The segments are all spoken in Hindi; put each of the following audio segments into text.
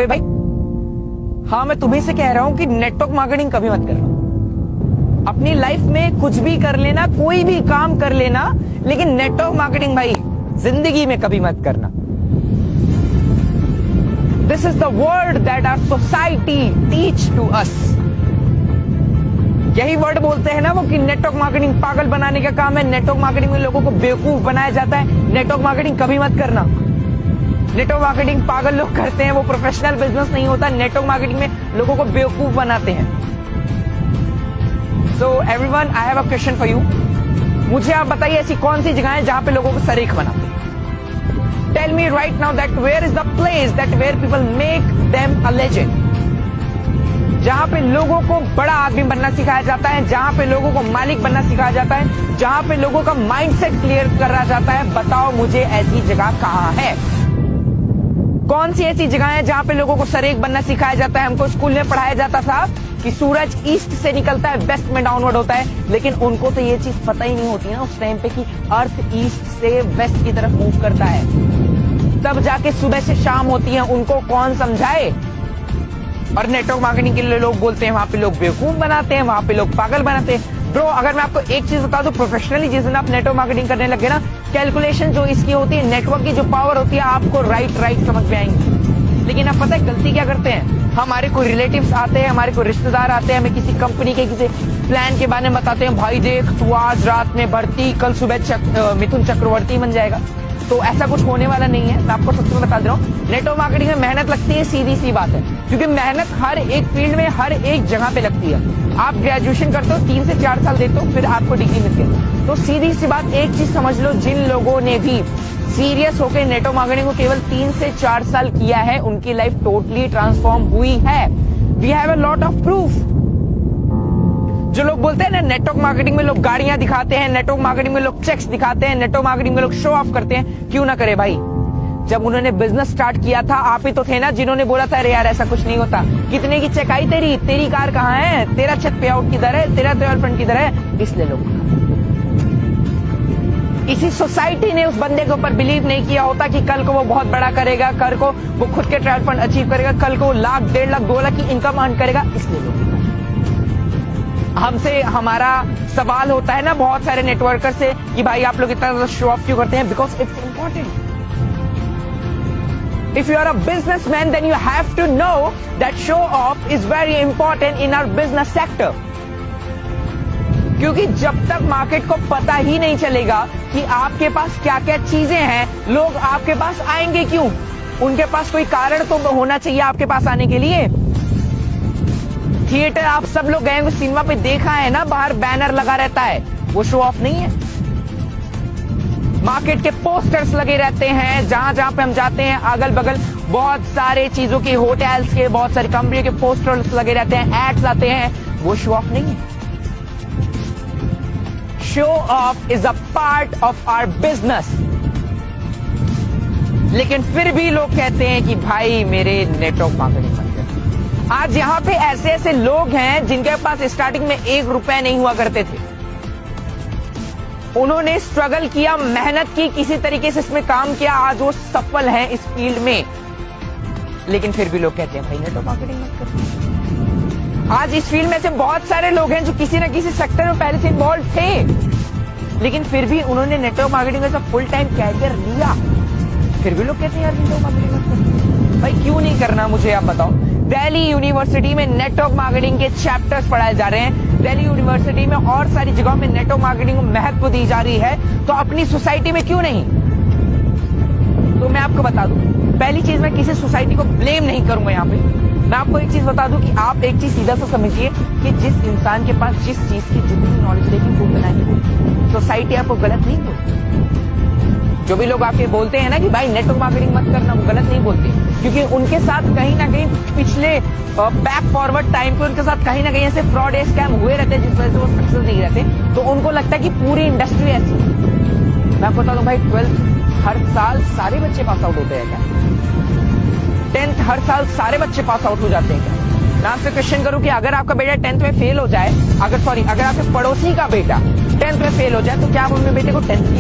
ओए भाई, हाँ मैं तुम्ही से कह रहा हूं कि नेटवर्क मार्केटिंग कभी मत करना। अपनी लाइफ में कुछ भी कर लेना, कोई भी काम कर लेना, लेकिन नेटवर्क मार्केटिंग भाई जिंदगी में कभी मत करना। This is the word that our society teach to us. यही वर्ड बोलते हैं ना वो कि नेटवर्क मार्केटिंग पागल बनाने का काम है, नेटवर्क मार्केटिंग में लोगों को बेवकूफ बनाया जाता है। नेटवर्क मार्केटिंग कभी मत करना। नेटवर्क मार्केटिंग पागल लोग करते हैं, वो प्रोफेशनल बिजनेस नहीं होता। नेटवर्क मार्केटिंग में लोगों को बेवकूफ बनाते हैं। So everyone, I have a question for you. मुझे आप बताइए ऐसी कौन सी जगह है जहां पे लोगों को सरीख बनाते हैं? Tell me right now that where is the place that where people make them a legend. जहां पे लोगों को बड़ा आदमी बनना सिखाया जाता है, जहां पे लोगों को मालिक बनना सिखाया जाता है, जहां पे लोगों का माइंडसेट क्लियर करा जाता है, बताओ मुझे ऐसी जगह कहां है? कौन सी ऐसी जगह है जहां पे लोगों को सरेख बनना सिखाया जाता है? हमको स्कूल में पढ़ाया जाता था कि सूरज ईस्ट से निकलता है, वेस्ट में डाउनवर्ड होता है, लेकिन उनको तो ये चीज पता ही नहीं होती ना उस टाइम पे कि अर्थ ईस्ट से वेस्ट की तरफ मूव करता है। तब जाके सुबह से शाम होती है, उनको कौन समझाए? और नेटवर्क मार्केटिंग के लिए लोग बोलते हैं वहां पे लोग बेवकूफ बनाते हैं, वहां पे लोग पागल बनाते हैं। ब्रो, अगर मैं आपको एक चीज बता दूं, प्रोफेशनली जिस दिन आप नेटवर्क मार्केटिंग करने लगे ना, कैलकुलेशन जो इसकी होती है, नेटवर्क की जो पावर होती है, आपको राइट समझ में आएंगी। लेकिन आप पता है गलती क्या करते हैं? हमारे कोई रिलेटिव्स आते हैं, हमारे कोई रिश्तेदार आते हैं, हमें किसी कंपनी के किसी प्लान के बारे में बताते हैं, भाई देख तू आज रात में भर्ती, कल सुबह मिथुन चक्रवर्ती बन जाएगा। तो ऐसा कुछ होने वाला नहीं है। मैं आपको सच में बता दे रहा हूँ, नेटवर्क मार्केटिंग में मेहनत लगती है, सीधी सी बात है, क्योंकि मेहनत हर एक फील्ड में हर एक जगह पे लगती है। आप ग्रेजुएशन करते हो, 3 से 4 साल देते हो, फिर आपको डिग्री मिलती है। तो सीधी सी बात, एक चीज समझ लो, जिन लोगों ने भी सीरियस होकर नेटवर्क मार्केटिंग को केवल 3 से 4 साल किया है, उनकी लाइफ टोटली ट्रांसफॉर्म हुई है। We have a lot of proof. जो लोग बोलते हैं ना नेटवर्क मार्केटिंग में लोग गाड़ियां दिखाते हैं, नेटवर्क मार्केटिंग में लोग चेक्स दिखाते हैं, नेटवर्क मार्केटिंग में लोग शो ऑफ करते हैं, क्यों ना करे भाई? जब उन्होंने बिजनेस स्टार्ट किया था, आप ही तो थे ना जिन्होंने बोला था अरे यार ऐसा कुछ नहीं होता। कितने की चेक आई तेरी कार कहाँ है, तेरा चेक पे आउट किधर है, तेरा ट्वेल्व फंड किधर है? इसलिए लोग, इसी सोसाइटी ने उस बंदे के ऊपर बिलीव नहीं किया होता कि कल को वो बहुत बड़ा करेगा, कल को वो खुद के ट्रायल फंड अचीव करेगा, कल को 1 लाख 1.5 लाख 2 लाख की इनकम अर्न करेगा। इसलिए लोग, हमसे हमारा सवाल होता है ना बहुत सारे नेटवर्कर से कि भाई आप लोग इतना ज्यादा शो ऑफ क्यों करते हैं? Because it's important. If you are a businessman, then you have to know that show off is very important in our business sector. क्योंकि जब तक मार्केट को पता ही नहीं चलेगा कि आपके पास क्या क्या चीजें हैं, लोग आपके पास आएंगे क्यों? उनके पास कोई कारण तो होना चाहिए आपके पास आने के लिए। थिएटर आप सब लोग गए होंगे, सिनेमा पे देखा है ना, बाहर बैनर लगा रहता है, वो शो ऑफ नहीं है। मार्केट के पोस्टर्स लगे रहते हैं, जहां जहां पे हम जाते हैं, अगल बगल बहुत सारे चीजों के, होटल्स के, बहुत सारी कंपनियों के पोस्टर्स लगे रहते हैं, एड्स आते हैं, वो शो ऑफ नहीं है। Show off is a part of our business. लेकिन फिर भी लोग कहते हैं कि भाई मेरे नेटवर्क मार्केटिंग बन गए। आज यहां पे ऐसे ऐसे लोग हैं जिनके पास स्टार्टिंग में 1 रुपया नहीं हुआ करते थे। उन्होंने स्ट्रगल किया, मेहनत की, किसी तरीके से इसमें काम किया, आज वो सफल हैं इस फील्ड में। लेकिन फिर भी लोग कहते हैं भाई नेटवर्क मार्केटिंग मत करो। आज इस फील्ड में से बहुत सारे लोग हैं जो किसी न किसी सेक्टर में पहले से इन्वॉल्व थे, लेकिन फिर भी उन्होंने नेटवर्क मार्केटिंग का फुल टाइम कैरियर लिया। फिर भी लोग कहते हैं यार नेटवर्क मार्केटिंग मत करो। भाई क्यों नहीं करना, मुझे आप बताओ। दिल्ली यूनिवर्सिटी में नेटवर्क मार्केटिंग के चैप्टर्स पढ़ाए जा रहे हैं, दिल्ली यूनिवर्सिटी में और सारी जगहों में नेटवर्क मार्केटिंग को महत्व दी जा रही है, तो अपनी सोसाइटी में क्यों नहीं? तो मैं आपको बता दूं, पहली चीज, मैं किसी सोसाइटी को ब्लेम नहीं करूंगा यहाँ पे। मैं आपको एक चीज बता दूं कि आप एक चीज सीधा सा समझिए कि जिस इंसान के पास जिस चीज की जितनी नॉलेज रहेगी वो बनाएगी, सोसाइटी आपको गलत नहीं बोलती। जो भी लोग आपके बोलते हैं ना कि भाई नेटवर्क मार्केटिंग मत करना, वो गलत नहीं बोलते, क्योंकि उनके साथ कहीं ना कहीं पिछले बैक फॉरवर्ड टाइम पे उनके साथ कहीं ना कहीं ऐसे फ्रॉड स्कैम हुए रहते हैं जिस वजह से वो सक्सेस नहीं रहते। तो उनको लगता है कि पूरी इंडस्ट्री ऐसी है। मैं आपको बता दूं भाई, 12th हर साल सारे बच्चे पास आउट होते हैं क्या? 10th हर साल सारे बच्चे पास आउट हो जाते हैं क्या? मैं आपसे क्वेश्चन करूं कि अगर आपका बेटा 10th में फेल हो जाए, अगर आपके पड़ोसी का बेटा 10th में फेल हो जाए, तो क्या आप अपने बेटे को 10th नहीं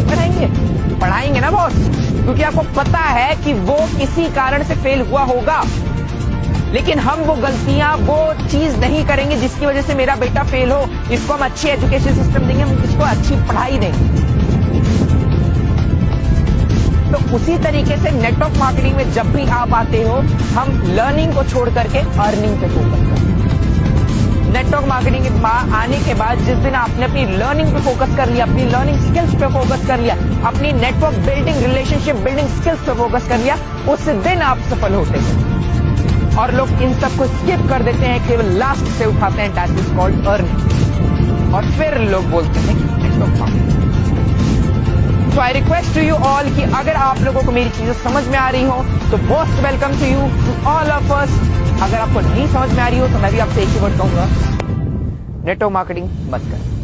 पढ़ाएंगे ना बॉस? क्योंकि आपको पता है कि वो किसी कारण से फेल हुआ होगा। लेकिन हम वो गलतियां, वो चीज नहीं करेंगे जिसकी वजह से मेरा बेटा फेल हो। इसको हम अच्छी एजुकेशन सिस्टम देंगे, हम इसको अच्छी पढ़ाई देंगे। तो उसी तरीके से नेटवर्क मार्केटिंग में जब भी आप आते हो, हम लर्निंग को छोड़ करके अर्निंग पे फोकस करते हैं। नेटवर्क मार्केटिंग के आने के बाद जिस दिन आपने अपनी लर्निंग पे फोकस कर लिया, अपनी लर्निंग स्किल्स पे फोकस कर लिया, अपनी network building, relationship building skills पे फोकस कर लिया, उस दिन आप सफल होते हैं। और लोग इन सब को स्किप कर देते हैं, केवल लास्ट से उठाते हैं, दैट इज कॉल्ड अर्निंग। और फिर लोग बोलते हैं कि network marketing. So I request to you all कि अगर आप लोगों को मेरी चीजें समझ में आ रही हो तो most welcome to you, to all of us। अगर आपको नहीं समझ में आ रही हो तो मैं भी आपसे एक ही वर्ड कहूंगा, नेटवर्क मार्केटिंग मत करें।